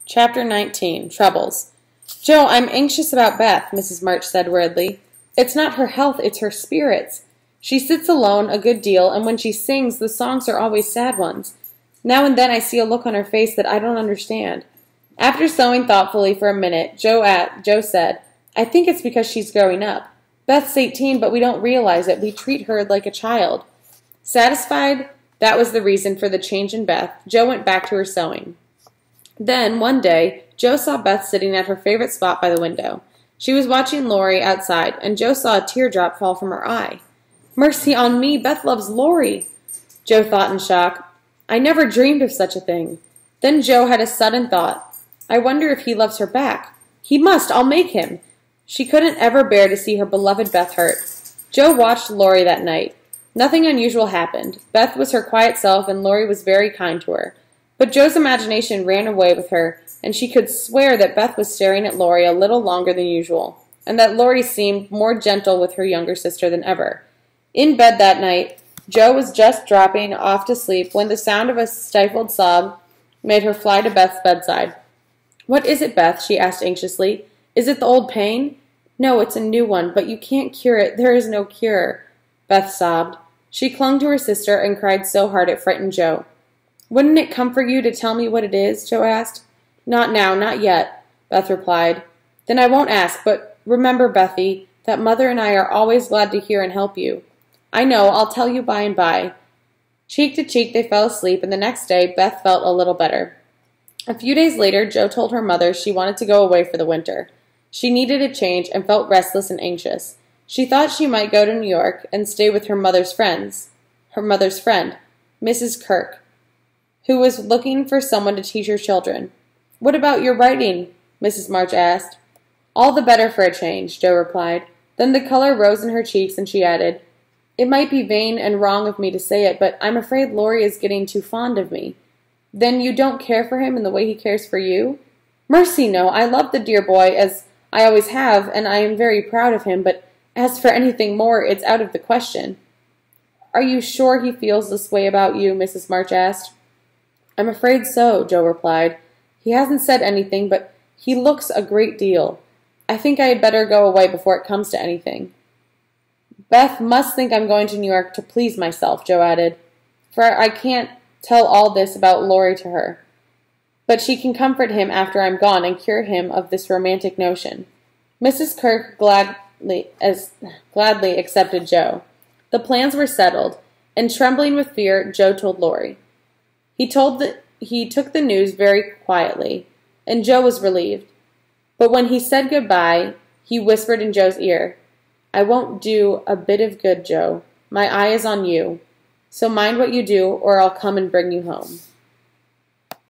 Chapter 19. Troubles. "Joe, I'm anxious about Beth," Mrs. March said worriedly. "It's not her health, it's her spirits. She sits alone a good deal, and when she sings, the songs are always sad ones. Now and then I see a look on her face that I don't understand." After sewing thoughtfully for a minute, Joe said, "I think it's because she's growing up. Beth's 18, but we don't realize it. We treat her like a child." Satisfied that was the reason for the change in Beth, Joe went back to her sewing. Then, one day, Joe saw Beth sitting at her favorite spot by the window. She was watching Laurie outside, and Joe saw a teardrop fall from her eye. "Mercy on me, Beth loves Laurie," Joe thought in shock. "I never dreamed of such a thing." Then Joe had a sudden thought. "I wonder if he loves her back. He must, I'll make him." She couldn't ever bear to see her beloved Beth hurt. Joe watched Laurie that night. Nothing unusual happened. Beth was her quiet self, and Laurie was very kind to her. But Joe's imagination ran away with her, and she could swear that Beth was staring at Laurie a little longer than usual, and that Laurie seemed more gentle with her younger sister than ever. In bed that night, Joe was just dropping off to sleep when the sound of a stifled sob made her fly to Beth's bedside. "What is it, Beth?" she asked anxiously. "Is it the old pain?" "No, it's a new one, but you can't cure it. There is no cure," Beth sobbed. She clung to her sister and cried so hard it frightened Joe. "Wouldn't it comfort you to tell me what it is?" Joe asked. "Not now, not yet," Beth replied. "Then I won't ask, but remember, Bethy, that Mother and I are always glad to hear and help you." "I know, I'll tell you by and by." Cheek to cheek they fell asleep, and the next day Beth felt a little better. A few days later, Joe told her mother she wanted to go away for the winter. She needed a change and felt restless and anxious. She thought she might go to New York and stay with her mother's friend, Mrs. Kirk, who was looking for someone to teach her children. "What about your writing?" Mrs. March asked. "All the better for a change," Joe replied. Then the color rose in her cheeks, and she added, "It might be vain and wrong of me to say it, but I'm afraid Laurie is getting too fond of me." "Then you don't care for him in the way he cares for you?" "Mercy, no. I love the dear boy, as I always have, and I am very proud of him, but as for anything more, it's out of the question." "Are you sure he feels this way about you?" Mrs. March asked. "I'm afraid so," Joe replied. "He hasn't said anything, but he looks a great deal. I think I had better go away before it comes to anything." "Beth must think I'm going to New York to please myself," Joe added, "for I can't tell all this about Laurie to her. But she can comfort him after I'm gone and cure him of this romantic notion." Mrs. Kirk gladly accepted Joe. The plans were settled, and trembling with fear, Joe told Laurie. He took the news very quietly, and Joe was relieved. But when he said goodbye, he whispered in Joe's ear, "I won't do a bit of good, Joe. My eye is on you. So mind what you do, or I'll come and bring you home."